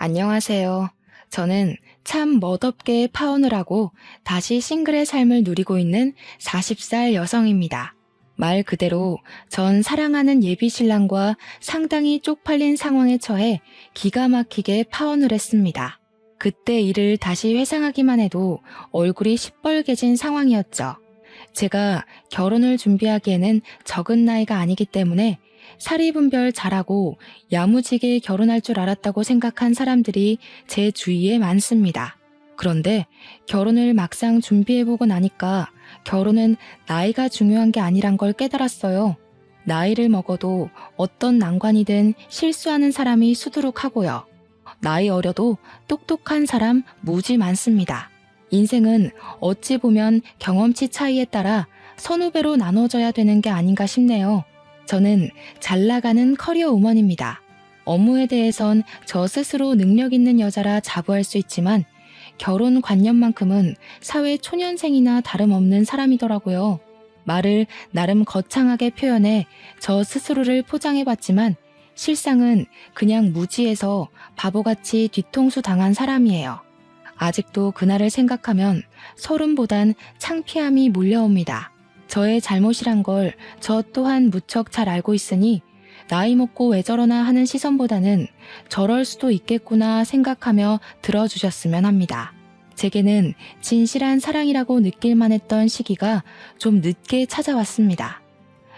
안녕하세요. 저는 참 멋없게 파혼을 하고 다시 싱글의 삶을 누리고 있는 40살 여성입니다. 말 그대로 전 사랑하는 예비 신랑과 상당히 쪽팔린 상황에 처해 기가 막히게 파혼을 했습니다. 그때 일을 다시 회상하기만 해도 얼굴이 시뻘개진 상황이었죠. 제가 결혼을 준비하기에는 적은 나이가 아니기 때문에 사리분별 잘하고 야무지게 결혼할 줄 알았다고 생각한 사람들이 제 주위에 많습니다. 그런데 결혼을 막상 준비해보고 나니까 결혼은 나이가 중요한 게 아니란 걸 깨달았어요. 나이를 먹어도 어떤 난관이든 실수하는 사람이 수두룩하고요. 나이 어려도 똑똑한 사람 무지 많습니다. 인생은 어찌 보면 경험치 차이에 따라 선후배로 나눠져야 되는 게 아닌가 싶네요. 저는 잘 나가는 커리어 우먼입니다. 업무에 대해선 저 스스로 능력 있는 여자라 자부할 수 있지만 결혼 관념만큼은 사회 초년생이나 다름없는 사람이더라고요. 말을 나름 거창하게 표현해 저 스스로를 포장해봤지만 실상은 그냥 무지해서 바보같이 뒤통수 당한 사람이에요. 아직도 그날을 생각하면 소름보단 창피함이 몰려옵니다. 저의 잘못이란 걸 저 또한 무척 잘 알고 있으니 나이 먹고 왜 저러나 하는 시선보다는 저럴 수도 있겠구나 생각하며 들어주셨으면 합니다. 제게는 진실한 사랑이라고 느낄만 했던 시기가 좀 늦게 찾아왔습니다.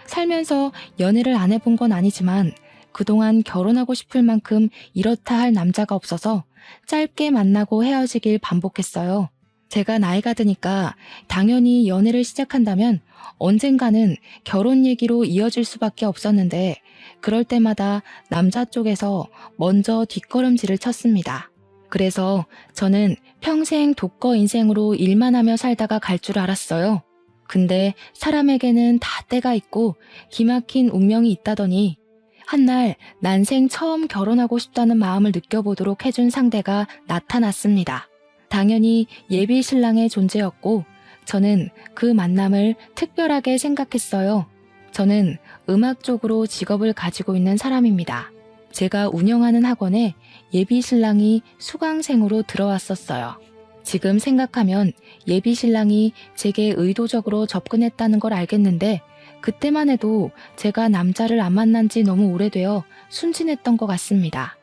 살면서 연애를 안 해본 건 아니지만 그동안 결혼하고 싶을 만큼 이렇다 할 남자가 없어서 짧게 만나고 헤어지길 반복했어요. 제가 나이가 드니까 당연히 연애를 시작한다면 언젠가는 결혼 얘기로 이어질 수밖에 없었는데 그럴 때마다 남자 쪽에서 먼저 뒷걸음질을 쳤습니다. 그래서 저는 평생 독거 인생으로 일만 하며 살다가 갈 줄 알았어요. 근데 사람에게는 다 때가 있고 기막힌 운명이 있다더니 한날 난생 처음 결혼하고 싶다는 마음을 느껴보도록 해준 상대가 나타났습니다. 당연히 예비 신랑의 존재였고 저는 그 만남을 특별하게 생각했어요. 저는 음악 쪽으로 직업을 가지고 있는 사람입니다. 제가 운영하는 학원에 예비 신랑이 수강생으로 들어왔었어요. 지금 생각하면 예비 신랑이 제게 의도적으로 접근했다는 걸 알겠는데 그때만 해도 제가 남자를 안 만난 지 너무 오래되어 순진했던 것 같습니다.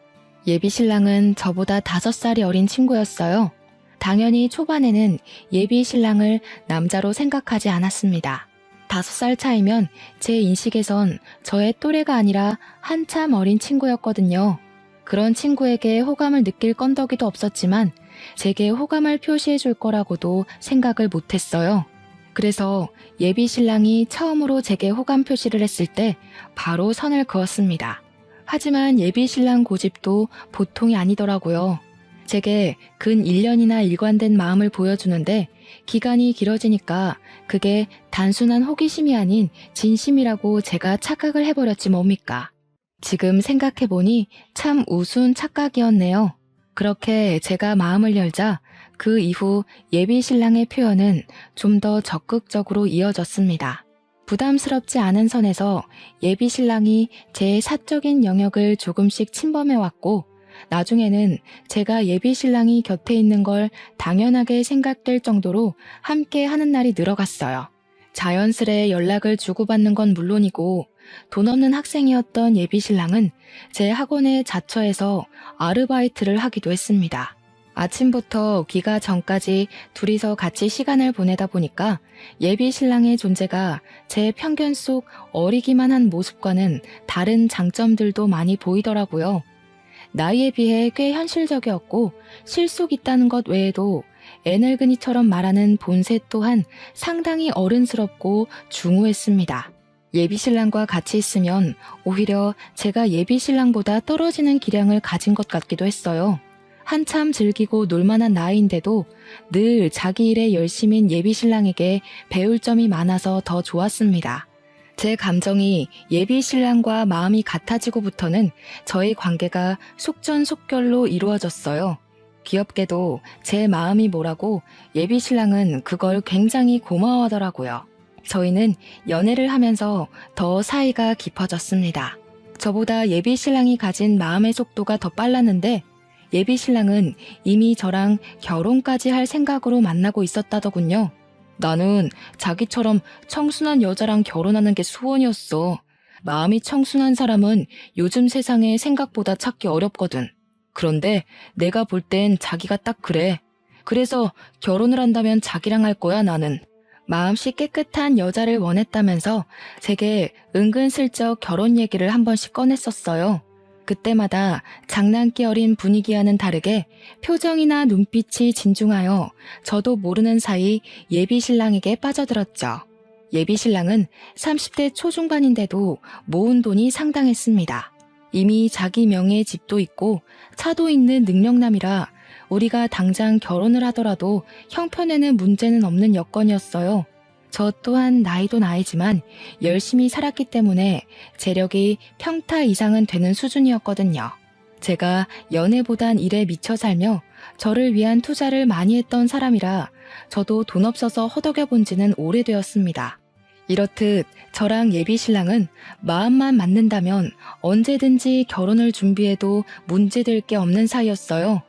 예비 신랑은 저보다 5살이 어린 친구였어요. 당연히 초반에는 예비 신랑을 남자로 생각하지 않았습니다. 5살 차이면 제 인식에선 저의 또래가 아니라 한참 어린 친구였거든요. 그런 친구에게 호감을 느낄 건더기도 없었지만 제게 호감을 표시해 줄 거라고도 생각을 못했어요. 그래서 예비 신랑이 처음으로 제게 호감 표시를 했을 때 바로 선을 그었습니다. 하지만 예비 신랑 고집도 보통이 아니더라고요. 제게 근 1년이나 일관된 마음을 보여주는데 기간이 길어지니까 그게 단순한 호기심이 아닌 진심이라고 제가 착각을 해버렸지 뭡니까. 지금 생각해보니 참 우스운 착각이었네요. 그렇게 제가 마음을 열자 그 이후 예비 신랑의 표현은 좀 더 적극적으로 이어졌습니다. 부담스럽지 않은 선에서 예비 신랑이 제 사적인 영역을 조금씩 침범해왔고 나중에는 제가 예비 신랑이 곁에 있는 걸 당연하게 생각될 정도로 함께 하는 날이 늘어갔어요. 자연스레 연락을 주고받는 건 물론이고 돈 없는 학생이었던 예비 신랑은 제 학원에 자처해서 아르바이트를 하기도 했습니다. 아침부터 귀가 전까지 둘이서 같이 시간을 보내다 보니까 예비 신랑의 존재가 제 편견 속 어리기만 한 모습과는 다른 장점들도 많이 보이더라고요. 나이에 비해 꽤 현실적이었고 실속 있다는 것 외에도 애늙은이처럼 말하는 본새 또한 상당히 어른스럽고 중후했습니다. 예비 신랑과 같이 있으면 오히려 제가 예비 신랑보다 떨어지는 기량을 가진 것 같기도 했어요. 한참 즐기고 놀만한 나이인데도 늘 자기 일에 열심인 예비 신랑에게 배울 점이 많아서 더 좋았습니다. 제 감정이 예비 신랑과 마음이 같아지고부터는 저희 관계가 속전속결로 이루어졌어요. 귀엽게도 제 마음이 뭐라고 예비 신랑은 그걸 굉장히 고마워하더라고요. 저희는 연애를 하면서 더 사이가 깊어졌습니다. 저보다 예비 신랑이 가진 마음의 속도가 더 빨랐는데 예비 신랑은 이미 저랑 결혼까지 할 생각으로 만나고 있었다더군요. 나는 자기처럼 청순한 여자랑 결혼하는 게 소원이었어. 마음이 청순한 사람은 요즘 세상에 생각보다 찾기 어렵거든. 그런데 내가 볼 땐 자기가 딱 그래. 그래서 결혼을 한다면 자기랑 할 거야, 나는. 마음씨 깨끗한 여자를 원했다면서 제게 은근슬쩍 결혼 얘기를 한 번씩 꺼냈었어요. 그때마다 장난기 어린 분위기와는 다르게 표정이나 눈빛이 진중하여 저도 모르는 사이 예비 신랑에게 빠져들었죠. 예비 신랑은 30대 초중반인데도 모은 돈이 상당했습니다. 이미 자기 명의의 집도 있고 차도 있는 능력남이라 우리가 당장 결혼을 하더라도 형편에는 문제는 없는 여건이었어요. 저 또한 나이도 나이지만 열심히 살았기 때문에 재력이 평타 이상은 되는 수준이었거든요. 제가 연애보단 일에 미쳐 살며 저를 위한 투자를 많이 했던 사람이라 저도 돈 없어서 허덕여 본 지는 오래되었습니다. 이렇듯 저랑 예비 신랑은 마음만 맞는다면 언제든지 결혼을 준비해도 문제될 게 없는 사이였어요.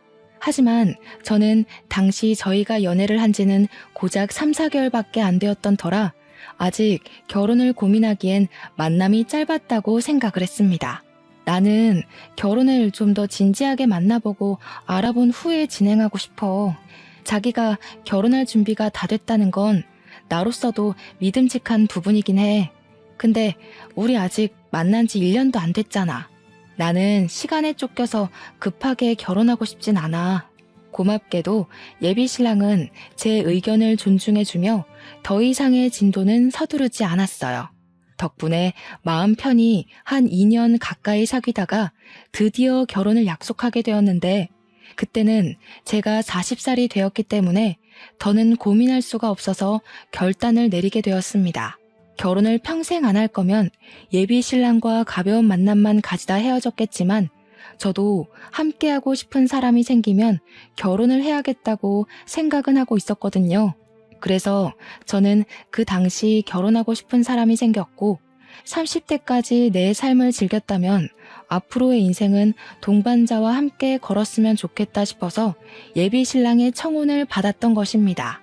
하지만 저는 당시 저희가 연애를 한 지는 고작 3, 4개월밖에 안 되었던 터라 아직 결혼을 고민하기엔 만남이 짧았다고 생각을 했습니다. 나는 결혼을 좀 더 진지하게 만나보고 알아본 후에 진행하고 싶어. 자기가 결혼할 준비가 다 됐다는 건 나로서도 믿음직한 부분이긴 해. 근데 우리 아직 만난 지 1년도 안 됐잖아. 나는 시간에 쫓겨서 급하게 결혼하고 싶진 않아. 고맙게도 예비 신랑은 제 의견을 존중해주며 더 이상의 진도는 서두르지 않았어요. 덕분에 마음 편히 한 2년 가까이 사귀다가 드디어 결혼을 약속하게 되었는데 그때는 제가 40살이 되었기 때문에 더는 고민할 수가 없어서 결단을 내리게 되었습니다. 결혼을 평생 안 할 거면 예비 신랑과 가벼운 만남만 가지다 헤어졌겠지만 저도 함께하고 싶은 사람이 생기면 결혼을 해야겠다고 생각은 하고 있었거든요. 그래서 저는 그 당시 결혼하고 싶은 사람이 생겼고 30대까지 내 삶을 즐겼다면 앞으로의 인생은 동반자와 함께 걸었으면 좋겠다 싶어서 예비 신랑의 청혼을 받았던 것입니다.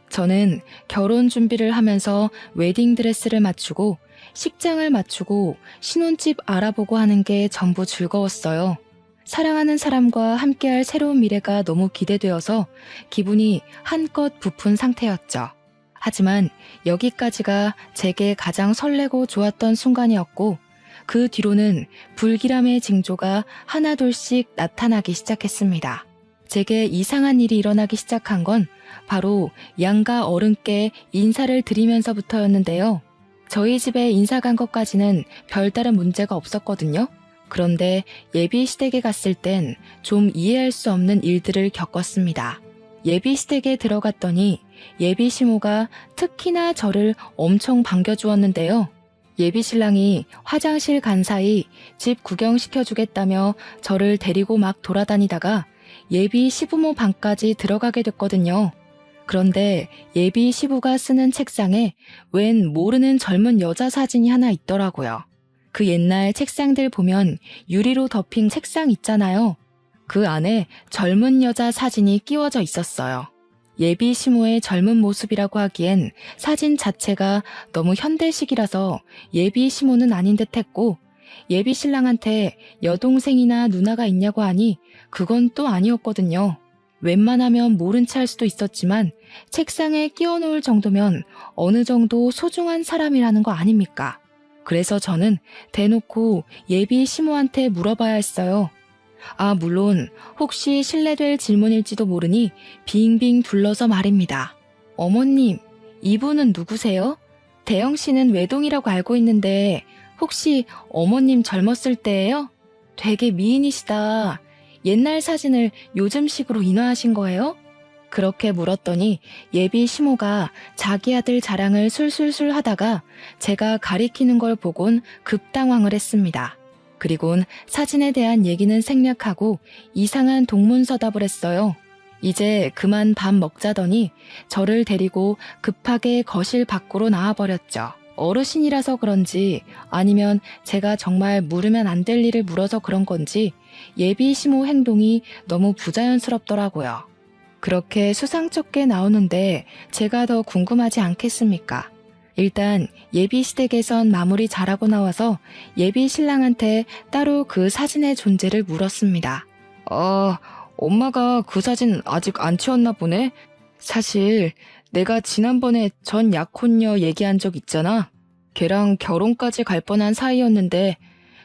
저는 결혼 준비를 하면서 웨딩드레스를 맞추고 식장을 맞추고 신혼집 알아보고 하는 게 전부 즐거웠어요. 사랑하는 사람과 함께할 새로운 미래가 너무 기대되어서 기분이 한껏 부푼 상태였죠. 하지만 여기까지가 제게 가장 설레고 좋았던 순간이었고 그 뒤로는 불길함의 징조가 하나둘씩 나타나기 시작했습니다. 제게 이상한 일이 일어나기 시작한 건 바로 양가 어른께 인사를 드리면서부터였는데요. 저희 집에 인사 간 것까지는 별다른 문제가 없었거든요. 그런데 예비 시댁에 갔을 땐 좀 이해할 수 없는 일들을 겪었습니다. 예비 시댁에 들어갔더니 예비 시모가 특히나 저를 엄청 반겨주었는데요. 예비 신랑이 화장실 간 사이 집 구경시켜주겠다며 저를 데리고 막 돌아다니다가 예비 시부모 방까지 들어가게 됐거든요. 그런데 예비 시부가 쓰는 책상에 웬 모르는 젊은 여자 사진이 하나 있더라고요. 그 옛날 책상들 보면 유리로 덮인 책상 있잖아요. 그 안에 젊은 여자 사진이 끼워져 있었어요. 예비 시모의 젊은 모습이라고 하기엔 사진 자체가 너무 현대식이라서 예비 시모는 아닌 듯 했고 예비 신랑한테 여동생이나 누나가 있냐고 하니 그건 또 아니었거든요. 웬만하면 모른 채 할 수도 있었지만 책상에 끼워 놓을 정도면 어느 정도 소중한 사람이라는 거 아닙니까? 그래서 저는 대놓고 예비 시모한테 물어봐야 했어요. 물론 혹시 실례될 질문일지도 모르니 빙빙 둘러서 말입니다. 어머님, 이분은 누구세요? 대영 씨는 외동이라고 알고 있는데 혹시 어머님 젊었을 때예요? 되게 미인이시다. 옛날 사진을 요즘식으로 인화하신 거예요? 그렇게 물었더니 예비 시모가 자기 아들 자랑을 술술술 하다가 제가 가리키는 걸 보곤 급당황을 했습니다. 그리곤 사진에 대한 얘기는 생략하고 이상한 동문서답을 했어요. 이제 그만 밥 먹자더니 저를 데리고 급하게 거실 밖으로 나와버렸죠. 어르신이라서 그런지 아니면 제가 정말 물으면 안 될 일을 물어서 그런 건지 예비 시모 행동이 너무 부자연스럽더라고요. 그렇게 수상쩍게 나오는데 제가 더 궁금하지 않겠습니까? 일단 예비 시댁에선 마무리 잘하고 나와서 예비 신랑한테 따로 그 사진의 존재를 물었습니다. 엄마가 그 사진 아직 안 치웠나 보네? 사실 내가 지난번에 전 약혼녀 얘기한 적 있잖아. 걔랑 결혼까지 갈 뻔한 사이였는데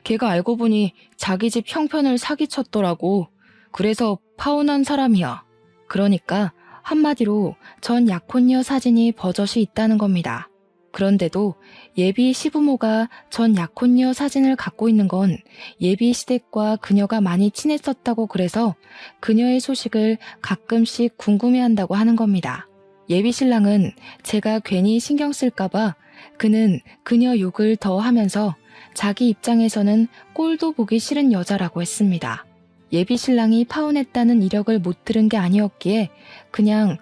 걔가 알고 보니 자기 집 형편을 사기쳤더라고. 그래서 파혼한 사람이야. 그러니까 한마디로 전 약혼녀 사진이 버젓이 있다는 겁니다. 그런데도 예비 시부모가 전 약혼녀 사진을 갖고 있는 건 예비 시댁과 그녀가 많이 친했었다고 그래서 그녀의 소식을 가끔씩 궁금해한다고 하는 겁니다. 예비 신랑은 제가 괜히 신경 쓸까봐 그는 그녀 욕을 더 하면서 자기 입장에서는 꼴도 보기 싫은 여자라고 했습니다. 예비 신랑이 파혼했다는 이력을 못 들은 게 아니었기에 그냥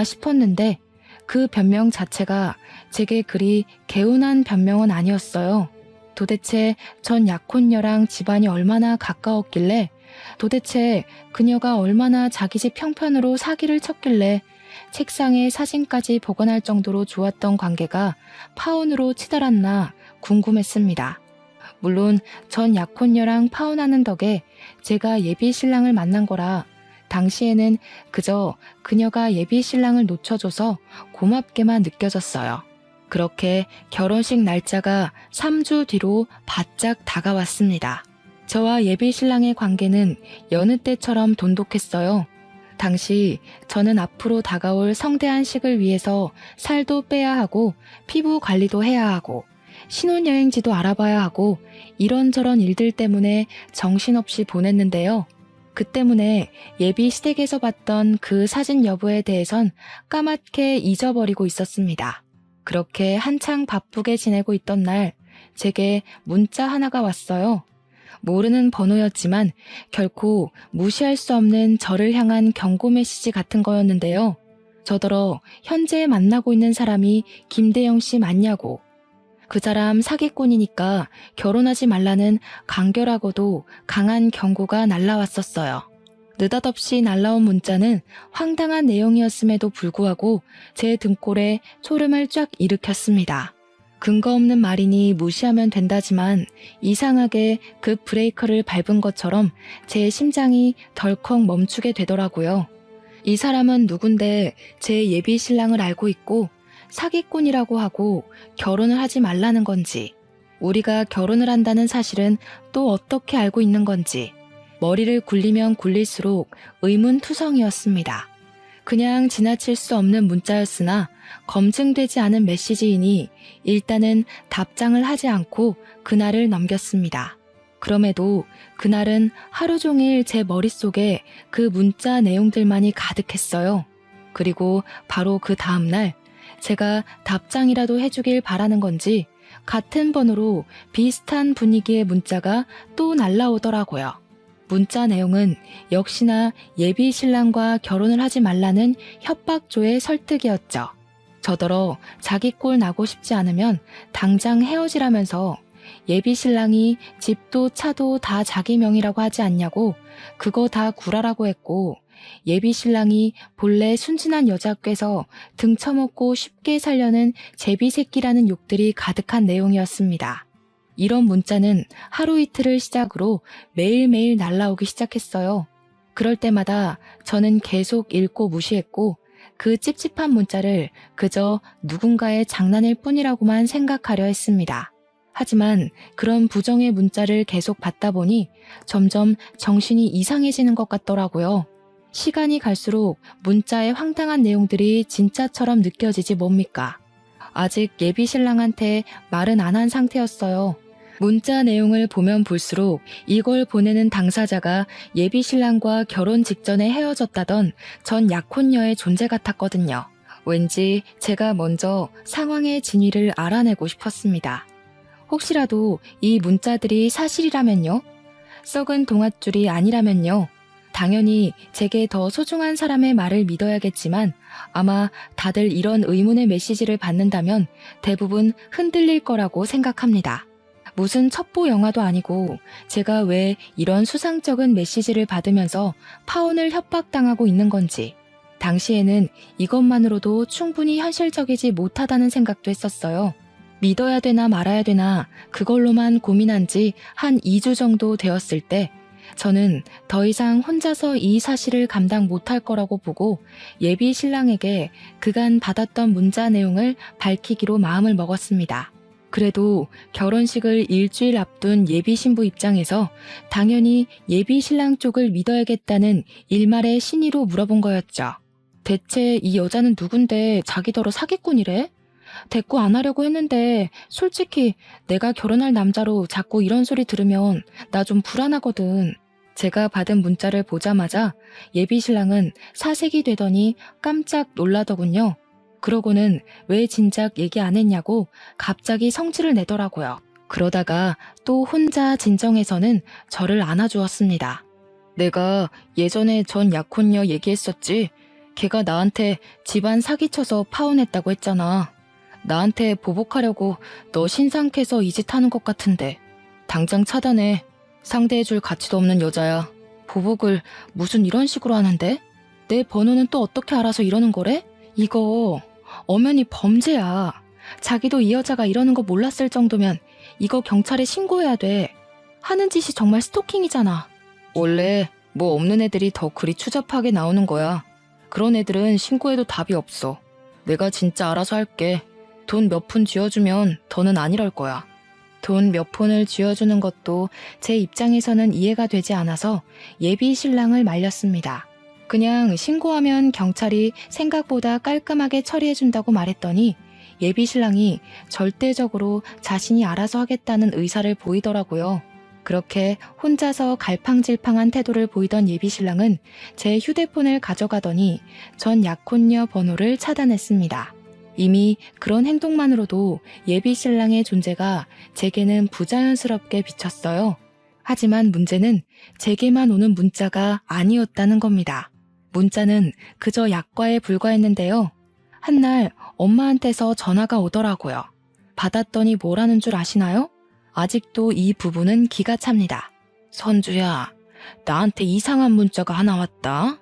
싶었는데 그 변명 자체가 제게 그리 개운한 변명은 아니었어요. 도대체 전 약혼녀랑 집안이 얼마나 가까웠길래, 도대체 그녀가 얼마나 자기 집 형편으로 사기를 쳤길래 책상에 사진까지 보관할 정도로 좋았던 관계가 파혼으로 치달았나 궁금했습니다. 물론 전 약혼녀랑 파혼하는 덕에 제가 예비 신랑을 만난 거라 당시에는 그저 그녀가 예비 신랑을 놓쳐줘서 고맙게만 느껴졌어요. 그렇게 결혼식 날짜가 3주 뒤로 바짝 다가왔습니다. 저와 예비 신랑의 관계는 여느 때처럼 돈독했어요. 당시 저는 앞으로 다가올 성대한식을 위해서 살도 빼야 하고 피부 관리도 해야 하고 신혼여행지도 알아봐야 하고 이런저런 일들 때문에 정신없이 보냈는데요. 그 때문에 예비 시댁에서 봤던 그 사진 여부에 대해선 까맣게 잊어버리고 있었습니다. 그렇게 한창 바쁘게 지내고 있던 날 제게 문자 하나가 왔어요. 모르는 번호였지만 결코 무시할 수 없는 저를 향한 경고 메시지 같은 거였는데요. 저더러 현재 만나고 있는 사람이 김대영 씨 맞냐고. 그 사람 사기꾼이니까 결혼하지 말라는 간결하고도 강한 경고가 날라왔었어요. 느닷없이 날라온 문자는 황당한 내용이었음에도 불구하고 제 등골에 소름을 쫙 일으켰습니다. 근거 없는 말이니 무시하면 된다지만 이상하게 그 브레이커를 밟은 것처럼 제 심장이 덜컥 멈추게 되더라고요. 이 사람은 누군데 제 예비 신랑을 알고 있고 사기꾼이라고 하고 결혼을 하지 말라는 건지, 우리가 결혼을 한다는 사실은 또 어떻게 알고 있는 건지 머리를 굴리면 굴릴수록 의문투성이었습니다. 그냥 지나칠 수 없는 문자였으나 검증되지 않은 메시지이니 일단은 답장을 하지 않고 그날을 넘겼습니다. 그럼에도 그날은 하루 종일 제 머릿속에 그 문자 내용들만이 가득했어요. 그리고 바로 그 다음날 제가 답장이라도 해주길 바라는 건지 같은 번호로 비슷한 분위기의 문자가 또 날라오더라고요. 문자 내용은 역시나 예비 신랑과 결혼을 하지 말라는 협박조의 설득이었죠. 저더러 자기 꼴 나고 싶지 않으면 당장 헤어지라면서 예비 신랑이 집도 차도 다 자기 명의라고 하지 않냐고 그거 다 구라라고 했고, 예비 신랑이 본래 순진한 여자 께서 등쳐먹고 쉽게 살려는 제비새끼라는 욕들이 가득한 내용이었습니다. 이런 문자는 하루 이틀을 시작으로 매일매일 날라오기 시작했어요. 그럴 때마다 저는 계속 읽고 무시했고 그 찝찝한 문자를 그저 누군가의 장난일 뿐이라고만 생각하려 했습니다. 하지만 그런 부정의 문자를 계속 받다 보니 점점 정신이 이상해지는 것 같더라고요. 시간이 갈수록 문자의 황당한 내용들이 진짜처럼 느껴지지 뭡니까? 아직 예비 신랑한테 말은 안 한 상태였어요. 문자 내용을 보면 볼수록 이걸 보내는 당사자가 예비 신랑과 결혼 직전에 헤어졌다던 전 약혼녀의 존재 같았거든요. 왠지 제가 먼저 상황의 진위를 알아내고 싶었습니다. 혹시라도 이 문자들이 사실이라면요? 썩은 동아줄이 아니라면요? 당연히 제게 더 소중한 사람의 말을 믿어야겠지만 아마 다들 이런 의문의 메시지를 받는다면 대부분 흔들릴 거라고 생각합니다. 무슨 첩보 영화도 아니고 제가 왜 이런 수상쩍은 메시지를 받으면서 파혼을 협박당하고 있는 건지 당시에는 이것만으로도 충분히 현실적이지 못하다는 생각도 했었어요. 믿어야 되나 말아야 되나 그걸로만 고민한 지 한 2주 정도 되었을 때 저는 더 이상 혼자서 이 사실을 감당 못할 거라고 보고 예비 신랑에게 그간 받았던 문자 내용을 밝히기로 마음을 먹었습니다. 그래도 결혼식을 일주일 앞둔 예비 신부 입장에서 당연히 예비 신랑 쪽을 믿어야겠다는 일말의 신의로 물어본 거였죠. 대체 이 여자는 누군데 자기더러 사기꾼이래? 대꾸 안 하려고 했는데 솔직히 내가 결혼할 남자로 자꾸 이런 소리 들으면 나 좀 불안하거든. 제가 받은 문자를 보자마자 예비 신랑은 사색이 되더니 깜짝 놀라더군요. 그러고는 왜 진작 얘기 안 했냐고 갑자기 성질을 내더라고요. 그러다가 또 혼자 진정해서는 저를 안아주었습니다. 내가 예전에 전 약혼녀 얘기했었지. 걔가 나한테 집안 사기쳐서 파혼했다고 했잖아. 나한테 보복하려고 너 신상캐서 이 짓 하는 것 같은데 당장 차단해. 상대해줄 가치도 없는 여자야. 보복을 무슨 이런 식으로 하는데? 내 번호는 또 어떻게 알아서 이러는 거래? 이거 엄연히 범죄야. 자기도 이 여자가 이러는 거 몰랐을 정도면 이거 경찰에 신고해야 돼. 하는 짓이 정말 스토킹이잖아. 원래 뭐 없는 애들이 더 그리 추잡하게 나오는 거야. 그런 애들은 신고해도 답이 없어. 내가 진짜 알아서 할게. 돈 몇 푼 쥐어주면 더는 안 이럴 거야. 돈 몇 푼을 쥐어주는 것도 제 입장에서는 이해가 되지 않아서 예비 신랑을 말렸습니다. 그냥 신고하면 경찰이 생각보다 깔끔하게 처리해준다고 말했더니 예비 신랑이 절대적으로 자신이 알아서 하겠다는 의사를 보이더라고요. 그렇게 혼자서 갈팡질팡한 태도를 보이던 예비 신랑은 제 휴대폰을 가져가더니 전 약혼녀 번호를 차단했습니다. 이미 그런 행동만으로도 예비 신랑의 존재가 제게는 부자연스럽게 비쳤어요. 하지만 문제는 제게만 오는 문자가 아니었다는 겁니다. 문자는 그저 약과에 불과했는데요. 한날 엄마한테서 전화가 오더라고요. 받았더니 뭐라는 줄 아시나요? 아직도 이 부분은 기가 찹니다. 선주야, 나한테 이상한 문자가 하나 왔다.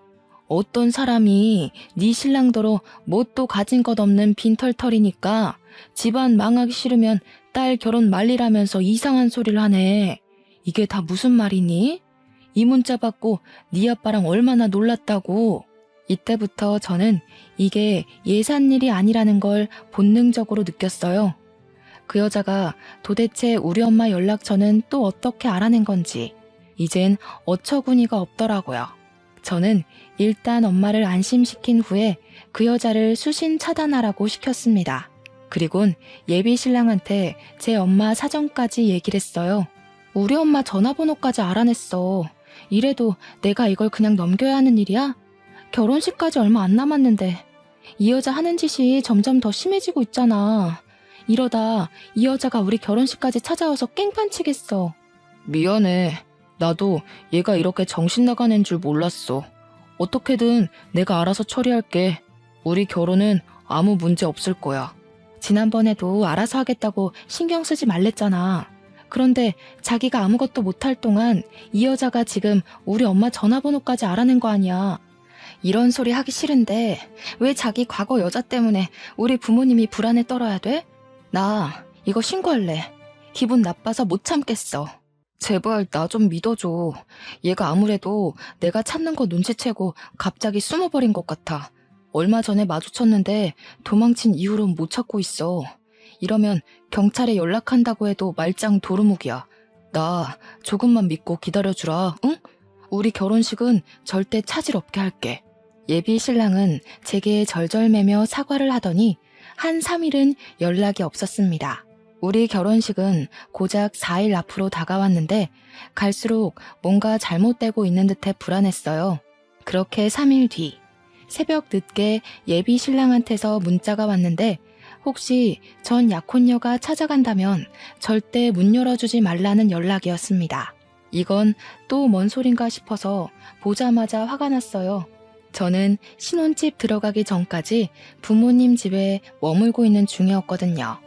어떤 사람이 네 신랑더러 뭣도 가진 것 없는 빈털터리니까 집안 망하기 싫으면 딸 결혼 말리라면서 이상한 소리를 하네. 이게 다 무슨 말이니? 이 문자 받고 네 아빠랑 얼마나 놀랐다고. 이때부터 저는 이게 예산 일이 아니라는 걸 본능적으로 느꼈어요. 그 여자가 도대체 우리 엄마 연락처는 또 어떻게 알아낸 건지 이젠 어처구니가 없더라고요. 저는 일단 엄마를 안심시킨 후에 그 여자를 수신 차단하라고 시켰습니다. 그리곤 예비 신랑한테 제 엄마 사정까지 얘기를 했어요. 우리 엄마 전화번호까지 알아냈어. 이래도 내가 이걸 그냥 넘겨야 하는 일이야? 결혼식까지 얼마 안 남았는데 이 여자 하는 짓이 점점 더 심해지고 있잖아. 이러다 이 여자가 우리 결혼식까지 찾아와서 깽판 치겠어. 미안해. 나도 얘가 이렇게 정신 나간 애인 줄 몰랐어. 어떻게든 내가 알아서 처리할게. 우리 결혼은 아무 문제 없을 거야. 지난번에도 알아서 하겠다고 신경 쓰지 말랬잖아. 그런데 자기가 아무것도 못할 동안 이 여자가 지금 우리 엄마 전화번호까지 알아낸 거 아니야. 이런 소리 하기 싫은데 왜 자기 과거 여자 때문에 우리 부모님이 불안에 떨어야 돼? 나 이거 신고할래. 기분 나빠서 못 참겠어. 제발 나 좀 믿어줘. 얘가 아무래도 내가 찾는 거 눈치채고 갑자기 숨어버린 것 같아. 얼마 전에 마주쳤는데 도망친 이후로는 못 찾고 있어. 이러면 경찰에 연락한다고 해도 말짱 도루묵이야. 나 조금만 믿고 기다려주라, 응? 우리 결혼식은 절대 차질 없게 할게. 예비 신랑은 제게 절절매며 사과를 하더니 한 3일은 연락이 없었습니다. 우리 결혼식은 고작 4일 앞으로 다가왔는데 갈수록 뭔가 잘못되고 있는 듯해 불안했어요. 그렇게 3일 뒤 새벽 늦게 예비 신랑한테서 문자가 왔는데 혹시 전 약혼녀가 찾아간다면 절대 문 열어주지 말라는 연락이었습니다. 이건 또 뭔 소린가 싶어서 보자마자 화가 났어요. 저는 신혼집 들어가기 전까지 부모님 집에 머물고 있는 중이었거든요.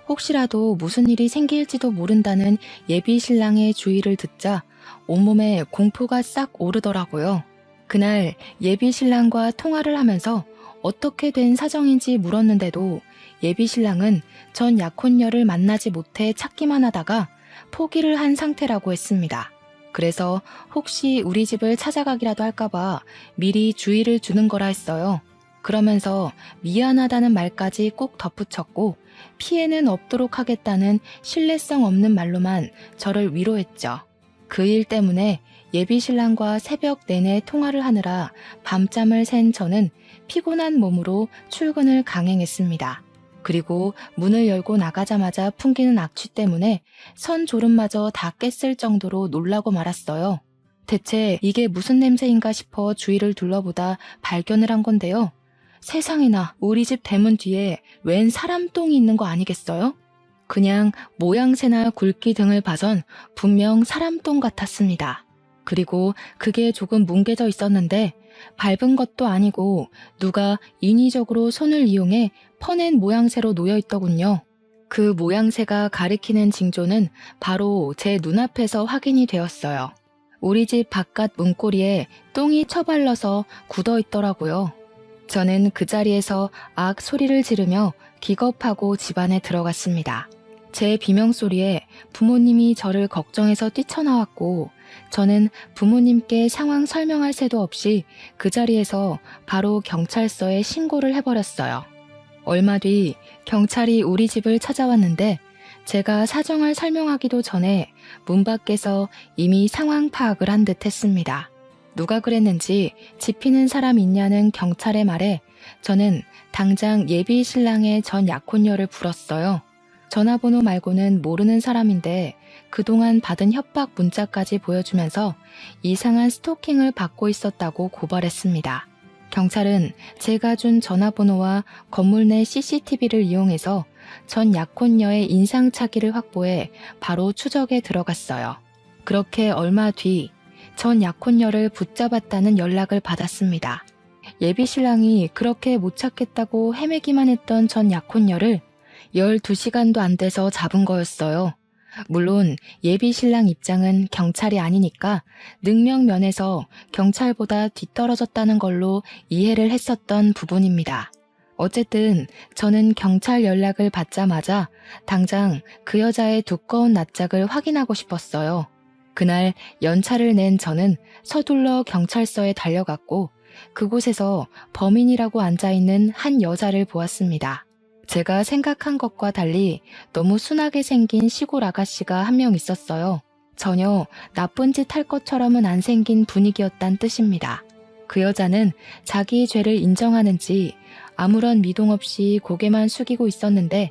혹시라도 무슨 일이 생길지도 모른다는 예비 신랑의 주의를 듣자 온몸에 공포가 싹 오르더라고요. 그날 예비 신랑과 통화를 하면서 어떻게 된 사정인지 물었는데도 예비 신랑은 전 약혼녀를 만나지 못해 찾기만 하다가 포기를 한 상태라고 했습니다. 그래서 혹시 우리 집을 찾아가기라도 할까봐 미리 주의를 주는 거라 했어요. 그러면서 미안하다는 말까지 꼭 덧붙였고 피해는 없도록 하겠다는 신뢰성 없는 말로만 저를 위로했죠. 그 일 때문에 예비 신랑과 새벽 내내 통화를 하느라 밤잠을 샌 저는 피곤한 몸으로 출근을 강행했습니다. 그리고 문을 열고 나가자마자 풍기는 악취 때문에 선 졸음마저 다 깼을 정도로 놀라고 말았어요. 대체 이게 무슨 냄새인가 싶어 주위를 둘러보다 발견을 한 건데요. 세상에나 우리 집 대문 뒤에 웬 사람 똥이 있는 거 아니겠어요? 그냥 모양새나 굵기 등을 봐선 분명 사람 똥 같았습니다. 그리고 그게 조금 뭉개져 있었는데 밟은 것도 아니고 누가 인위적으로 손을 이용해 퍼낸 모양새로 놓여 있더군요. 그 모양새가 가리키는 징조는 바로 제 눈앞에서 확인이 되었어요. 우리 집 바깥 문고리에 똥이 처발라서 굳어 있더라고요. 저는 그 자리에서 악 소리를 지르며 기겁하고 집 안에 들어갔습니다. 제 비명소리에 부모님이 저를 걱정해서 뛰쳐나왔고 저는 부모님께 상황 설명할 새도 없이 그 자리에서 바로 경찰서에 신고를 해버렸어요. 얼마 뒤 경찰이 우리 집을 찾아왔는데 제가 사정을 설명하기도 전에 문 밖에서 이미 상황 파악을 한 듯 했습니다. 누가 그랬는지 지피는 사람 있냐는 경찰의 말에 저는 당장 예비 신랑의 전 약혼녀를 불렀어요. 전화번호 말고는 모르는 사람인데 그동안 받은 협박 문자까지 보여주면서 이상한 스토킹을 받고 있었다고 고발했습니다. 경찰은 제가 준 전화번호와 건물 내 CCTV를 이용해서 전 약혼녀의 인상착의를 확보해 바로 추적에 들어갔어요. 그렇게 얼마 뒤 전 약혼녀를 붙잡았다는 연락을 받았습니다. 예비 신랑이 그렇게 못 찾겠다고 헤매기만 했던 전 약혼녀를 12시간도 안 돼서 잡은 거였어요. 물론 예비 신랑 입장은 경찰이 아니니까 능력면에서 경찰보다 뒤떨어졌다는 걸로 이해를 했었던 부분입니다. 어쨌든 저는 경찰 연락을 받자마자 당장 그 여자의 두꺼운 낯짝을 확인하고 싶었어요. 그날 연차를 낸 저는 서둘러 경찰서에 달려갔고 그곳에서 범인이라고 앉아있는 한 여자를 보았습니다. 제가 생각한 것과 달리 너무 순하게 생긴 시골 아가씨가 한 명 있었어요. 전혀 나쁜 짓 할 것처럼은 안 생긴 분위기였단 뜻입니다. 그 여자는 자기 죄를 인정하는지 아무런 미동 없이 고개만 숙이고 있었는데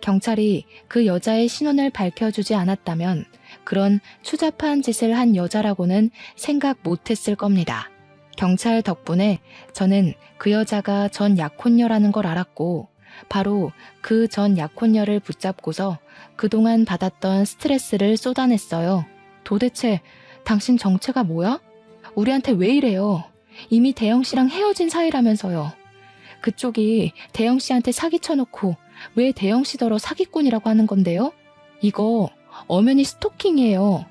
경찰이 그 여자의 신원을 밝혀주지 않았다면 그런 추잡한 짓을 한 여자라고는 생각 못했을 겁니다. 경찰 덕분에 저는 그 여자가 전 약혼녀라는 걸 알았고 바로 그 전 약혼녀를 붙잡고서 그동안 받았던 스트레스를 쏟아냈어요. 도대체 당신 정체가 뭐야? 우리한테 왜 이래요? 이미 대영씨랑 헤어진 사이라면서요. 그쪽이 대영씨한테 사기쳐놓고 왜 대영씨더러 사기꾼이라고 하는 건데요? 이거 엄연히 스토킹이에요.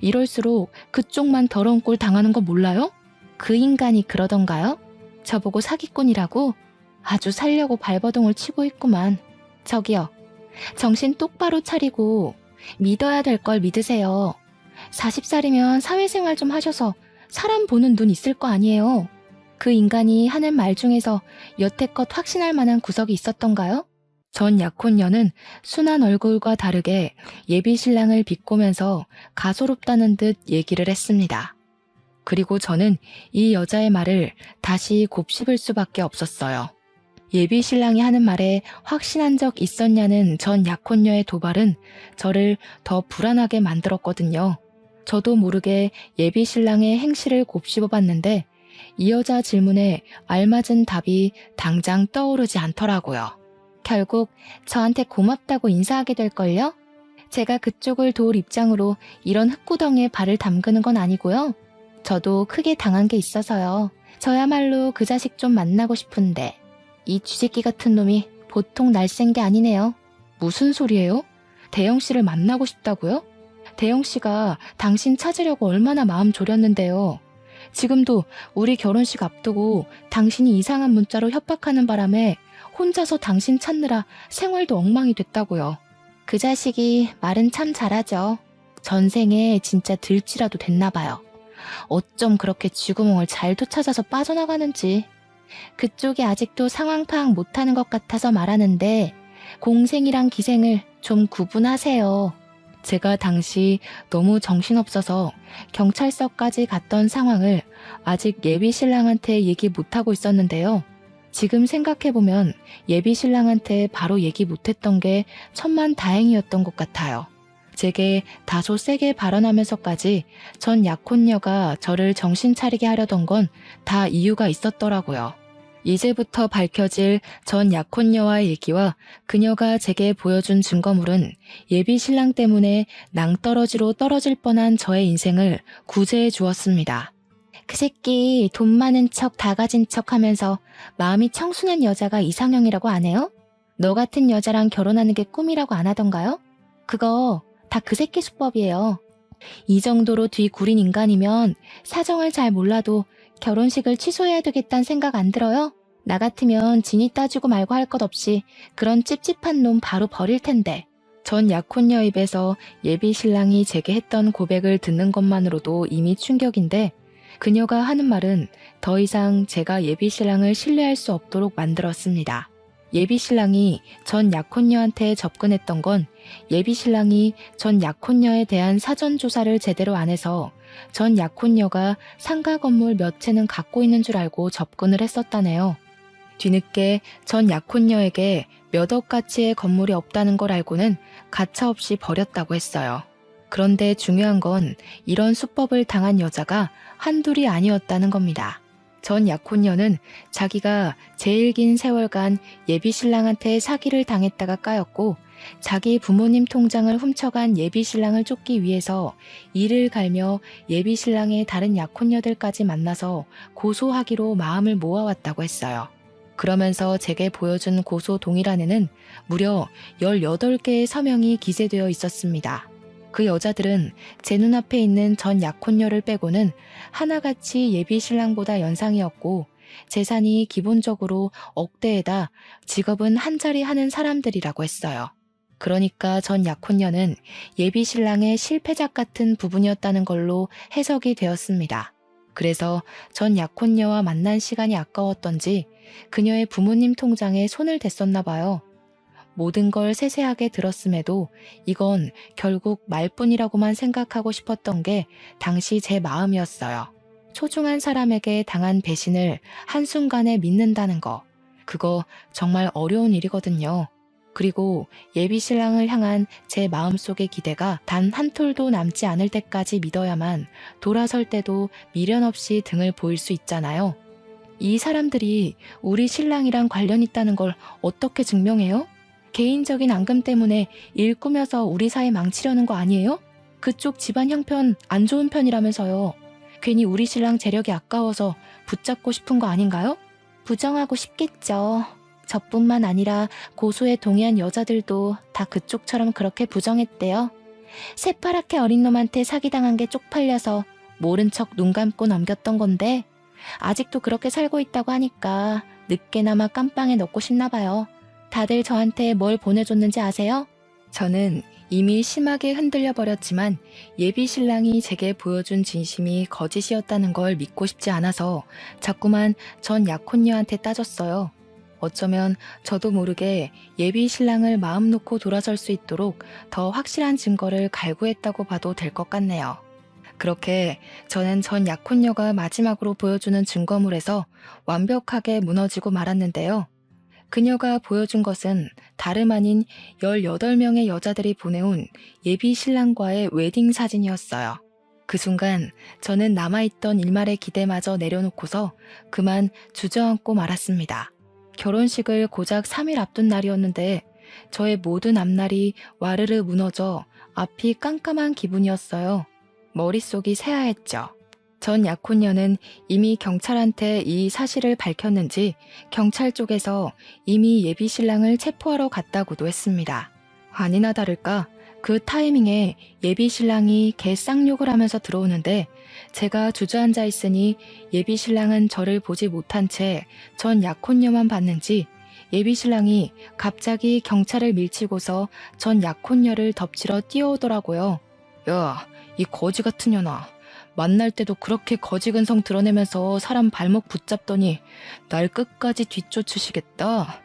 이럴수록 그쪽만 더러운 꼴 당하는 거 몰라요? 그 인간이 그러던가요? 저보고 사기꾼이라고? 아주 살려고 발버둥을 치고 있구만. 저기요, 정신 똑바로 차리고 믿어야 될 걸 믿으세요. 40살이면 사회생활 좀 하셔서 사람 보는 눈 있을 거 아니에요. 그 인간이 하는 말 중에서 여태껏 확신할 만한 구석이 있었던가요? 전 약혼녀는 순한 얼굴과 다르게 예비 신랑을 비꼬면서 가소롭다는 듯 얘기를 했습니다. 그리고 저는 이 여자의 말을 다시 곱씹을 수밖에 없었어요. 예비 신랑이 하는 말에 확신한 적 있었냐는 전 약혼녀의 도발은 저를 더 불안하게 만들었거든요. 저도 모르게 예비 신랑의 행실을 곱씹어봤는데 이 여자 질문에 알맞은 답이 당장 떠오르지 않더라고요. 결국 저한테 고맙다고 인사하게 될걸요? 제가 그쪽을 도울 입장으로 이런 흙구덩이에 발을 담그는 건 아니고요. 저도 크게 당한 게 있어서요. 저야말로 그 자식 좀 만나고 싶은데 이 쥐새끼 같은 놈이 보통 날쌘 게 아니네요. 무슨 소리예요? 대영 씨를 만나고 싶다고요? 대영 씨가 당신 찾으려고 얼마나 마음 졸였는데요. 지금도 우리 결혼식 앞두고 당신이 이상한 문자로 협박하는 바람에 혼자서 당신 찾느라 생활도 엉망이 됐다고요. 그 자식이 말은 참 잘하죠. 전생에 진짜 들쥐라도 됐나 봐요. 어쩜 그렇게 쥐구멍을 잘도 찾아서 빠져나가는지. 그쪽이 아직도 상황 파악 못하는 것 같아서 말하는데 공생이랑 기생을 좀 구분하세요. 제가 당시 너무 정신없어서 경찰서까지 갔던 상황을 아직 예비 신랑한테 얘기 못하고 있었는데요. 지금 생각해보면 예비 신랑한테 바로 얘기 못했던 게 천만다행이었던 것 같아요. 제게 다소 세게 발언하면서까지 전 약혼녀가 저를 정신 차리게 하려던 건 다 이유가 있었더라고요. 이제부터 밝혀질 전 약혼녀와의 얘기와 그녀가 제게 보여준 증거물은 예비 신랑 때문에 낭떠러지로 떨어질 뻔한 저의 인생을 구제해 주었습니다. 그 새끼 돈 많은 척 다 가진 척 하면서 마음이 청순한 여자가 이상형이라고 안 해요? 너 같은 여자랑 결혼하는 게 꿈이라고 안 하던가요? 그거 다 그 새끼 수법이에요. 이 정도로 뒤구린 인간이면 사정을 잘 몰라도 결혼식을 취소해야 되겠다는 생각 안 들어요? 나 같으면 진이 따지고 말고 할 것 없이 그런 찝찝한 놈 바로 버릴 텐데. 전 약혼녀 입에서 예비 신랑이 제게 했던 고백을 듣는 것만으로도 이미 충격인데 그녀가 하는 말은 더 이상 제가 예비 신랑을 신뢰할 수 없도록 만들었습니다. 예비 신랑이 전 약혼녀한테 접근했던 건 예비 신랑이 전 약혼녀에 대한 사전 조사를 제대로 안 해서 전 약혼녀가 상가 건물 몇 채는 갖고 있는 줄 알고 접근을 했었다네요. 뒤늦게 전 약혼녀에게 몇 억 가치의 건물이 없다는 걸 알고는 가차없이 버렸다고 했어요. 그런데 중요한 건 이런 수법을 당한 여자가 한둘이 아니었다는 겁니다. 전 약혼녀는 자기가 제일 긴 세월간 예비 신랑한테 사기를 당했다가 까였고 자기 부모님 통장을 훔쳐간 예비 신랑을 쫓기 위해서 이를 갈며 예비 신랑의 다른 약혼녀들까지 만나서 고소하기로 마음을 모아왔다고 했어요. 그러면서 제게 보여준 고소 동의란에는 무려 18개의 서명이 기재되어 있었습니다. 그 여자들은 제 눈앞에 있는 전 약혼녀를 빼고는 하나같이 예비 신랑보다 연상이었고 재산이 기본적으로 억대에다 직업은 한 자리 하는 사람들이라고 했어요. 그러니까 전 약혼녀는 예비 신랑의 실패작 같은 부분이었다는 걸로 해석이 되었습니다. 그래서 전 약혼녀와 만난 시간이 아까웠던지 그녀의 부모님 통장에 손을 댔었나 봐요. 모든 걸 세세하게 들었음에도 이건 결국 말뿐이라고만 생각하고 싶었던 게 당시 제 마음이었어요. 소중한 사람에게 당한 배신을 한순간에 믿는다는 거, 그거 정말 어려운 일이거든요. 그리고 예비 신랑을 향한 제 마음속의 기대가 단 한 톨도 남지 않을 때까지 믿어야만 돌아설 때도 미련 없이 등을 보일 수 있잖아요. 이 사람들이 우리 신랑이랑 관련 있다는 걸 어떻게 증명해요? 개인적인 앙금 때문에 일 꾸며서 우리 사이 망치려는 거 아니에요? 그쪽 집안 형편 안 좋은 편이라면서요. 괜히 우리 신랑 재력이 아까워서 붙잡고 싶은 거 아닌가요? 부정하고 싶겠죠. 저뿐만 아니라 고소에 동의한 여자들도 다 그쪽처럼 그렇게 부정했대요. 새파랗게 어린 놈한테 사기당한 게 쪽팔려서 모른 척 눈 감고 넘겼던 건데 아직도 그렇게 살고 있다고 하니까 늦게나마 깜빵에 넣고 싶나 봐요. 다들 저한테 뭘 보내줬는지 아세요? 저는 이미 심하게 흔들려 버렸지만 예비 신랑이 제게 보여준 진심이 거짓이었다는 걸 믿고 싶지 않아서 자꾸만 전 약혼녀한테 따졌어요. 어쩌면 저도 모르게 예비 신랑을 마음 놓고 돌아설 수 있도록 더 확실한 증거를 갈구했다고 봐도 될 것 같네요. 그렇게 저는 전 약혼녀가 마지막으로 보여주는 증거물에서 완벽하게 무너지고 말았는데요. 그녀가 보여준 것은 다름 아닌 18명의 여자들이 보내온 예비 신랑과의 웨딩 사진이었어요. 그 순간 저는 남아있던 일말의 기대마저 내려놓고서 그만 주저앉고 말았습니다. 결혼식을 고작 3일 앞둔 날이었는데 저의 모든 앞날이 와르르 무너져 앞이 깜깜한 기분이었어요. 머릿속이 새하했죠. 전 약혼녀는 이미 경찰한테 이 사실을 밝혔는지 경찰 쪽에서 이미 예비 신랑을 체포하러 갔다고도 했습니다. 아니나 다를까 그 타이밍에 예비 신랑이 개 쌍욕을 하면서 들어오는데 제가 주저앉아 있으니 예비 신랑은 저를 보지 못한 채 전 약혼녀만 봤는지 예비 신랑이 갑자기 경찰을 밀치고서 전 약혼녀를 덮치러 뛰어오더라고요. 야, 이 거지 같은 년아. 만날 때도 그렇게 거지근성 드러내면서 사람 발목 붙잡더니 날 끝까지 뒤쫓으시겠다.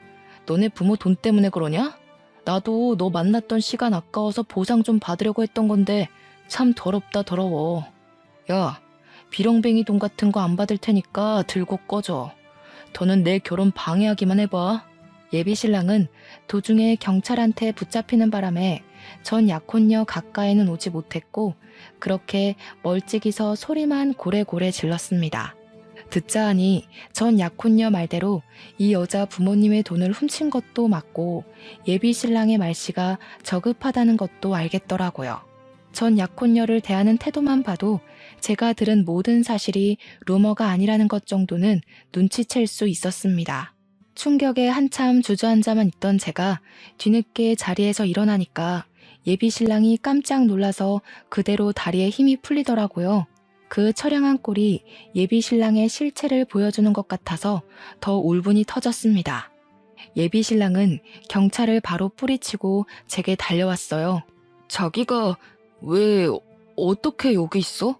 너네 부모 돈 때문에 그러냐? 나도 너 만났던 시간 아까워서 보상 좀 받으려고 했던 건데 참 더럽다 더러워. 야, 비렁뱅이 돈 같은 거 안 받을 테니까 들고 꺼져. 더는 내 결혼 방해하기만 해봐. 예비 신랑은 도중에 경찰한테 붙잡히는 바람에 전 약혼녀 가까이는 오지 못했고 그렇게 멀찍이서 소리만 고래고래 질렀습니다. 듣자 하니 전 약혼녀 말대로 이 여자 부모님의 돈을 훔친 것도 맞고 예비 신랑의 말씨가 저급하다는 것도 알겠더라고요. 전 약혼녀를 대하는 태도만 봐도 제가 들은 모든 사실이 루머가 아니라는 것 정도는 눈치챌 수 있었습니다. 충격에 한참 주저앉아만 있던 제가 뒤늦게 자리에서 일어나니까 예비 신랑이 깜짝 놀라서 그대로 다리에 힘이 풀리더라고요. 그 처량한 꼴이 예비 신랑의 실체를 보여주는 것 같아서 더 울분이 터졌습니다. 예비 신랑은 경찰을 바로 뿌리치고 제게 달려왔어요. 자기가 왜 어떻게 여기 있어?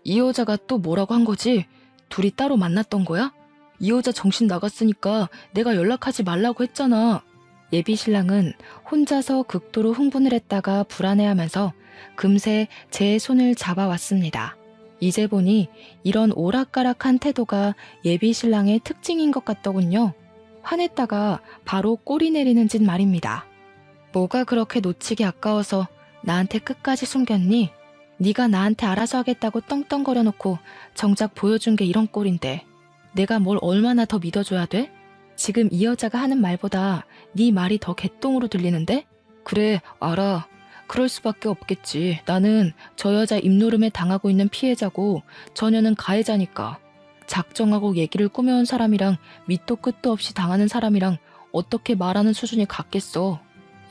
이 여자가 또 뭐라고 한 거지? 둘이 따로 만났던 거야? 이 여자 정신 나갔으니까 내가 연락하지 말라고 했잖아. 예비 신랑은 혼자서 극도로 흥분을 했다가 불안해하면서 금세 제 손을 잡아왔습니다. 이제 보니 이런 오락가락한 태도가 예비 신랑의 특징인 것 같더군요. 화냈다가 바로 꼬리 내리는 짓 말입니다. 뭐가 그렇게 놓치기 아까워서 나한테 끝까지 숨겼니? 네가 나한테 알아서 하겠다고 떵떵거려 놓고 정작 보여준 게 이런 꼴인데 내가 뭘 얼마나 더 믿어줘야 돼? 지금 이 여자가 하는 말보다 네 말이 더 개똥으로 들리는데? 그래, 알아. 그럴 수밖에 없겠지. 나는 저 여자 입노름에 당하고 있는 피해자고 저녀는 가해자니까. 작정하고 얘기를 꾸며온 사람이랑 밑도 끝도 없이 당하는 사람이랑 어떻게 말하는 수준이 같겠어.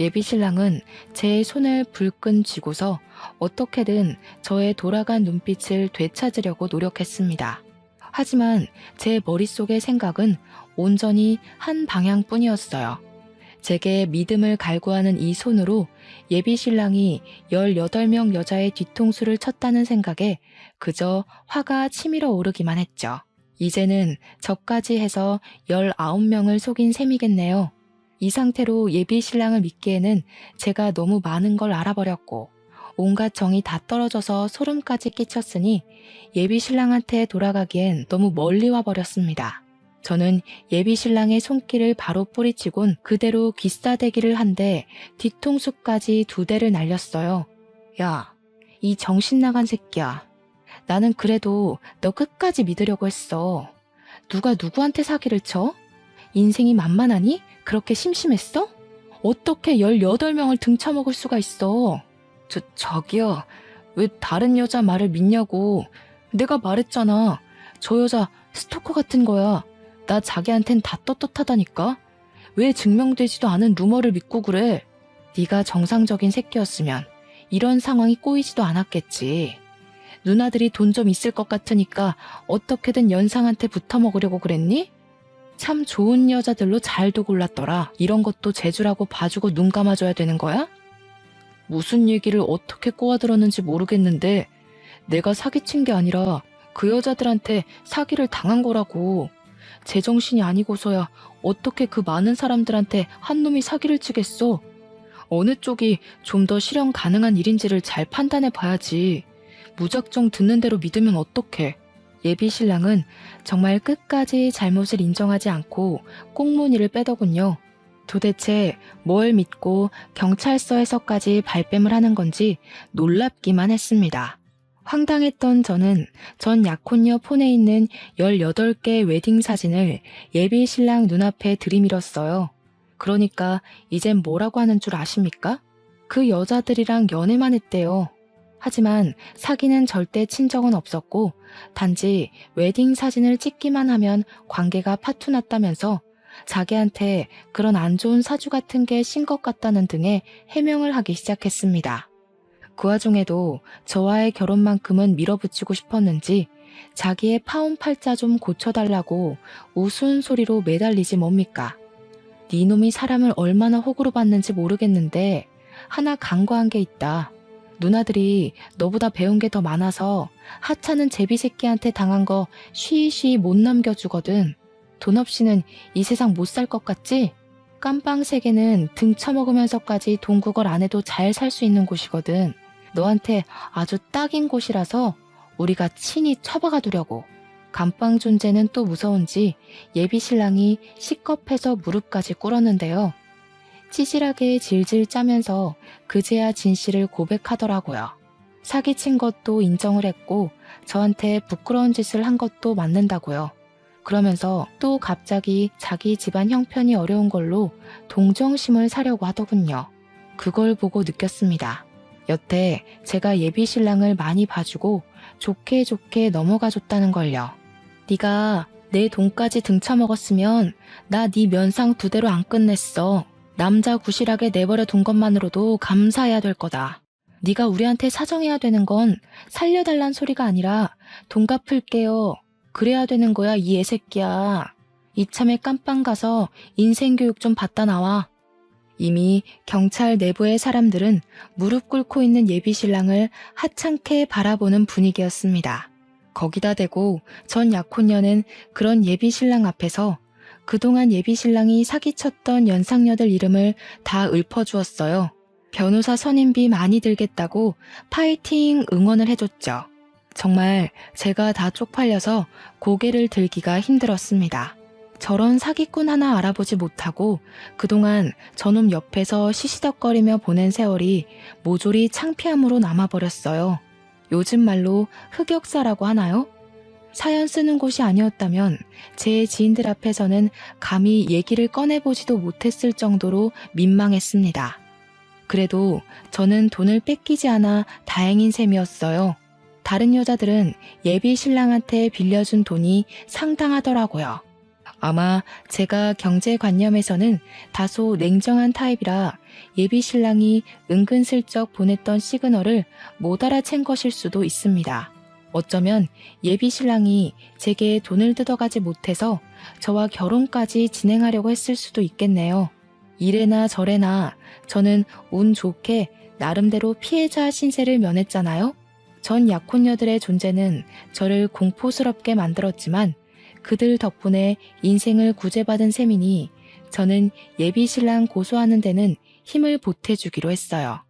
예비 신랑은 제 손을 불끈 쥐고서 어떻게든 저의 돌아간 눈빛을 되찾으려고 노력했습니다. 하지만 제 머릿속의 생각은 온전히 한 방향뿐이었어요. 제게 믿음을 갈구하는 이 손으로 예비 신랑이 18명 여자의 뒤통수를 쳤다는 생각에 그저 화가 치밀어 오르기만 했죠. 이제는 저까지 해서 19명을 속인 셈이겠네요. 이 상태로 예비 신랑을 믿기에는 제가 너무 많은 걸 알아버렸고 온갖 정이 다 떨어져서 소름까지 끼쳤으니 예비 신랑한테 돌아가기엔 너무 멀리 와버렸습니다. 저는 예비 신랑의 손길을 바로 뿌리치곤 그대로 귀싸대기를 한데 뒤통수까지 2대를 날렸어요. 야, 이 정신 나간 새끼야. 나는 그래도 너 끝까지 믿으려고 했어. 누가 누구한테 사기를 쳐? 인생이 만만하니? 그렇게 심심했어? 어떻게 18명을 등쳐먹을 수가 있어? 저기요. 왜 다른 여자 말을 믿냐고. 내가 말했잖아. 저 여자 스토커 같은 거야. 나 자기한텐 다 떳떳하다니까. 왜 증명되지도 않은 루머를 믿고 그래? 네가 정상적인 새끼였으면 이런 상황이 꼬이지도 않았겠지. 누나들이 돈 좀 있을 것 같으니까 어떻게든 연상한테 붙어먹으려고 그랬니? 참 좋은 여자들로 잘도 골랐더라. 이런 것도 재주라고 봐주고 눈 감아줘야 되는 거야? 무슨 얘기를 어떻게 꼬아들었는지 모르겠는데 내가 사기친 게 아니라 그 여자들한테 사기를 당한 거라고. 제정신이 아니고서야 어떻게 그 많은 사람들한테 한 놈이 사기를 치겠어. 어느 쪽이 좀 더 실현 가능한 일인지를 잘 판단해 봐야지. 무작정 듣는 대로 믿으면 어떡해. 예비 신랑은 정말 끝까지 잘못을 인정하지 않고 꽁무니를 빼더군요. 도대체 뭘 믿고 경찰서에서까지 발뺌을 하는 건지 놀랍기만 했습니다. 황당했던 저는 전 약혼녀 폰에 있는 18개의 웨딩 사진을 예비 신랑 눈앞에 들이밀었어요. 그러니까 이젠 뭐라고 하는 줄 아십니까? 그 여자들이랑 연애만 했대요. 하지만 사귀는 절대 친정은 없었고 단지 웨딩 사진을 찍기만 하면 관계가 파투났다면서 자기한테 그런 안 좋은 사주 같은 게 신 것 같다는 등의 해명을 하기 시작했습니다. 그 와중에도 저와의 결혼만큼은 밀어붙이고 싶었는지 자기의 파혼 팔자 좀 고쳐달라고 우스운 소리로 매달리지 뭡니까. 네 놈이 사람을 얼마나 호구로 봤는지 모르겠는데 하나 간과한 게 있다. 누나들이 너보다 배운 게 더 많아서 하찮은 제비새끼한테 당한 거 쉬쉬 못 남겨주거든. 돈 없이는 이 세상 못 살 것 같지? 깜빵세계는 등 처먹으면서까지 돈구걸 안 해도 잘 살 수 있는 곳이거든. 너한테 아주 딱인 곳이라서 우리가 친히 처박아 두려고. 감방 존재는 또 무서운지 예비신랑이 시겁해서 무릎까지 꿇었는데요. 찌질하게 질질 짜면서 그제야 진실을 고백하더라고요. 사기친 것도 인정을 했고 저한테 부끄러운 짓을 한 것도 맞는다고요. 그러면서 또 갑자기 자기 집안 형편이 어려운 걸로 동정심을 사려고 하더군요. 그걸 보고 느꼈습니다. 여태 제가 예비신랑을 많이 봐주고 좋게 좋게 넘어가 줬다는 걸요. 네가 내 돈까지 등쳐먹었으면 나 네 면상 2대로 안 끝냈어. 남자 구실하게 내버려 둔 것만으로도 감사해야 될 거다. 네가 우리한테 사정해야 되는 건 살려달란 소리가 아니라 돈 갚을게요. 그래야 되는 거야 이 애새끼야. 이참에 깜빵 가서 인생교육 좀 받다 나와. 이미 경찰 내부의 사람들은 무릎 꿇고 있는 예비신랑을 하찮게 바라보는 분위기였습니다. 거기다 대고 전 약혼녀는 그런 예비신랑 앞에서 그동안 예비신랑이 사기쳤던 연상녀들 이름을 다 읊어주었어요. 변호사 선임비 많이 들겠다고 파이팅 응원을 해줬죠. 정말 제가 다 쪽팔려서 고개를 들기가 힘들었습니다. 저런 사기꾼 하나 알아보지 못하고 그동안 저놈 옆에서 시시덕거리며 보낸 세월이 모조리 창피함으로 남아버렸어요. 요즘 말로 흑역사라고 하나요? 사연 쓰는 곳이 아니었다면 제 지인들 앞에서는 감히 얘기를 꺼내보지도 못했을 정도로 민망했습니다. 그래도 저는 돈을 뺏기지 않아 다행인 셈이었어요. 다른 여자들은 예비 신랑한테 빌려준 돈이 상당하더라고요. 아마 제가 경제관념에서는 다소 냉정한 타입이라 예비 신랑이 은근슬쩍 보냈던 시그널을 못 알아챈 것일 수도 있습니다. 어쩌면 예비 신랑이 제게 돈을 뜯어가지 못해서 저와 결혼까지 진행하려고 했을 수도 있겠네요. 이래나 저래나 저는 운 좋게 나름대로 피해자 신세를 면했잖아요. 전 약혼녀들의 존재는 저를 공포스럽게 만들었지만 그들 덕분에 인생을 구제받은 셈이니 저는 예비 신랑 고소하는 데는 힘을 보태주기로 했어요.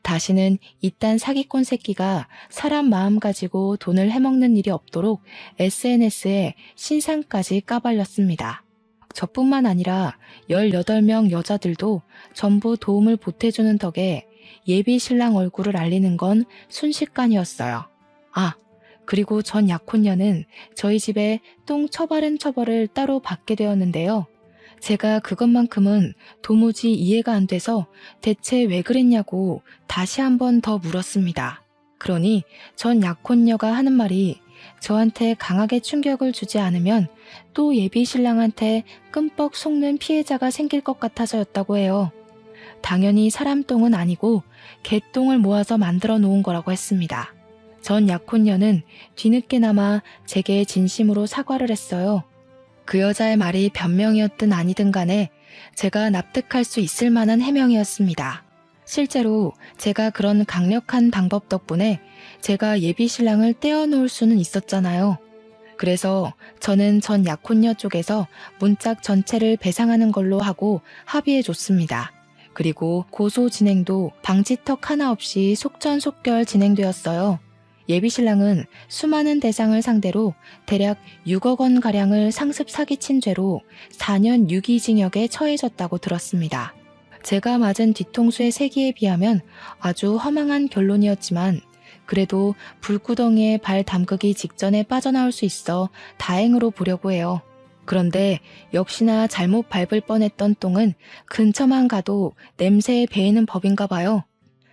다시는 이딴 사기꾼 새끼가 사람 마음 가지고 돈을 해먹는 일이 없도록 SNS에 신상까지 까발렸습니다. 저뿐만 아니라 18명 여자들도 전부 도움을 보태주는 덕에 예비 신랑 얼굴을 알리는 건 순식간이었어요. 그리고 전 약혼녀는 저희 집에 똥 처바른 처벌을 따로 받게 되었는데요. 제가 그것만큼은 도무지 이해가 안 돼서 대체 왜 그랬냐고 다시 한 번 더 물었습니다. 그러니 전 약혼녀가 하는 말이 저한테 강하게 충격을 주지 않으면 또 예비 신랑한테 끔뻑 속는 피해자가 생길 것 같아서였다고 해요. 당연히 사람 똥은 아니고 개똥을 모아서 만들어 놓은 거라고 했습니다. 전 약혼녀는 뒤늦게나마 제게 진심으로 사과를 했어요. 그 여자의 말이 변명이었든 아니든 간에 제가 납득할 수 있을 만한 해명이었습니다. 실제로 제가 그런 강력한 방법 덕분에 제가 예비 신랑을 떼어놓을 수는 있었잖아요. 그래서 저는 전 약혼녀 쪽에서 문짝 전체를 배상하는 걸로 하고 합의해줬습니다. 그리고 고소 진행도 방지턱 하나 없이 속전속결 진행되었어요. 예비 신랑은 수많은 대상을 상대로 대략 6억 원가량을 상습 사기친 죄로 4년 유기징역에 처해졌다고 들었습니다. 제가 맞은 뒤통수의 세기에 비하면 아주 허망한 결론이었지만 그래도 불구덩이에 발 담그기 직전에 빠져나올 수 있어 다행으로 보려고 해요. 그런데 역시나 잘못 밟을 뻔했던 똥은 근처만 가도 냄새에 배이는 법인가 봐요.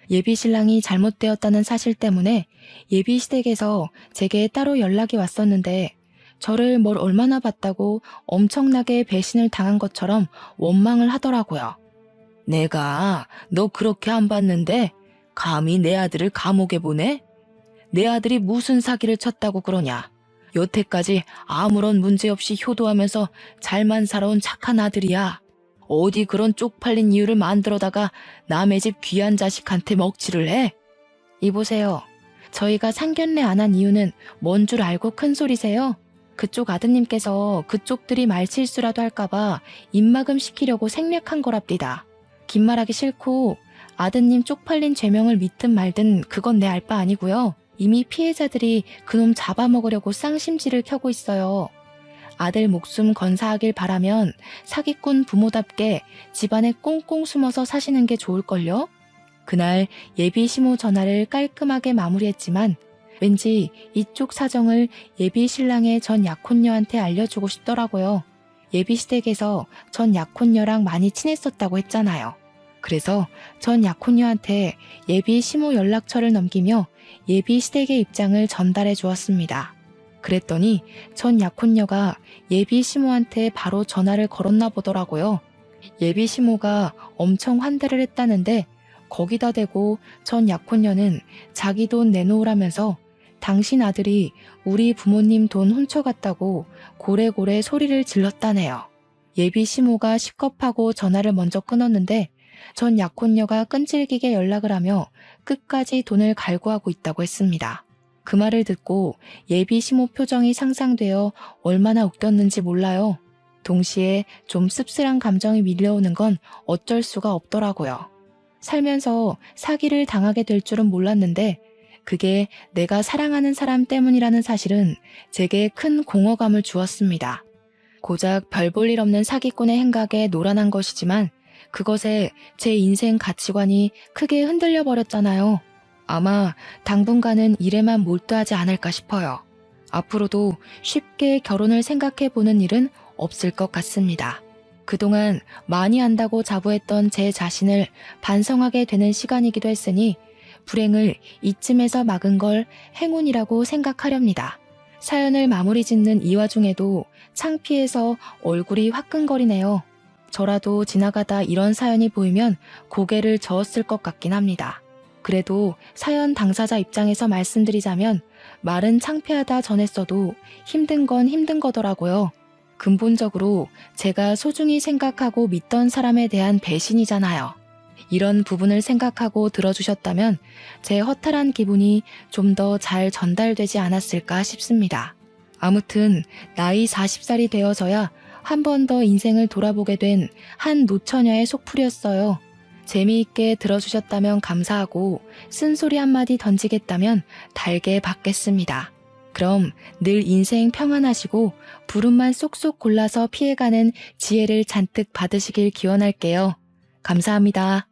예비 신랑이 잘못되었다는 사실 때문에 예비 시댁에서 제게 따로 연락이 왔었는데 저를 뭘 얼마나 봤다고 엄청나게 배신을 당한 것처럼 원망을 하더라고요. 내가 너 그렇게 안 봤는데 감히 내 아들을 감옥에 보내? 내 아들이 무슨 사기를 쳤다고 그러냐? 여태까지 아무런 문제 없이 효도하면서 잘만 살아온 착한 아들이야. 어디 그런 쪽팔린 이유를 만들어다가 남의 집 귀한 자식한테 먹칠을 해? 이보세요. 저희가 상견례 안 한 이유는 뭔 줄 알고 큰 소리세요? 그쪽 아드님께서 그쪽들이 말실수라도 할까봐 입막음 시키려고 생략한 거랍니다. 긴 말하기 싫고 아드님 쪽팔린 죄명을 믿든 말든 그건 내 알 바 아니고요. 이미 피해자들이 그놈 잡아먹으려고 쌍심지를 켜고 있어요. 아들 목숨 건사하길 바라면 사기꾼 부모답게 집안에 꽁꽁 숨어서 사시는 게 좋을걸요? 그날 예비 시모 전화를 깔끔하게 마무리했지만 왠지 이쪽 사정을 예비 신랑의 전 약혼녀한테 알려주고 싶더라고요. 예비 시댁에서 전 약혼녀랑 많이 친했었다고 했잖아요. 그래서 전 약혼녀한테 예비 시모 연락처를 넘기며 예비 시댁의 입장을 전달해 주었습니다. 그랬더니 전 약혼녀가 예비 시모한테 바로 전화를 걸었나 보더라고요. 예비 시모가 엄청 환대를 했다는데 거기다 대고 전 약혼녀는 자기 돈 내놓으라면서 당신 아들이 우리 부모님 돈 훔쳐갔다고 고래고래 소리를 질렀다네요. 예비 시모가 식겁하고 전화를 먼저 끊었는데 전 약혼녀가 끈질기게 연락을 하며 끝까지 돈을 갈구하고 있다고 했습니다. 그 말을 듣고 예비 시모 표정이 상상되어 얼마나 웃겼는지 몰라요. 동시에 좀 씁쓸한 감정이 밀려오는 건 어쩔 수가 없더라고요. 살면서 사기를 당하게 될 줄은 몰랐는데 그게 내가 사랑하는 사람 때문이라는 사실은 제게 큰 공허감을 주었습니다. 고작 별 볼 일 없는 사기꾼의 행각에 노란한 것이지만 그것에 제 인생 가치관이 크게 흔들려 버렸잖아요. 아마 당분간은 일에만 몰두하지 않을까 싶어요. 앞으로도 쉽게 결혼을 생각해 보는 일은 없을 것 같습니다. 그동안 많이 안다고 자부했던 제 자신을 반성하게 되는 시간이기도 했으니 불행을 이쯤에서 막은 걸 행운이라고 생각하렵니다. 사연을 마무리 짓는 이 와중에도 창피해서 얼굴이 화끈거리네요. 저라도 지나가다 이런 사연이 보이면 고개를 저었을 것 같긴 합니다. 그래도 사연 당사자 입장에서 말씀드리자면 말은 창피하다 전했어도 힘든 건 힘든 거더라고요. 근본적으로 제가 소중히 생각하고 믿던 사람에 대한 배신이잖아요. 이런 부분을 생각하고 들어주셨다면 제 허탈한 기분이 좀 더 잘 전달되지 않았을까 싶습니다. 아무튼 나이 40살이 되어서야 한 번 더 인생을 돌아보게 된 한 노처녀의 속풀이였어요. 재미있게 들어주셨다면 감사하고 쓴소리 한마디 던지겠다면 달게 받겠습니다. 그럼 늘 인생 평안하시고 부름만 쏙쏙 골라서 피해가는 지혜를 잔뜩 받으시길 기원할게요. 감사합니다.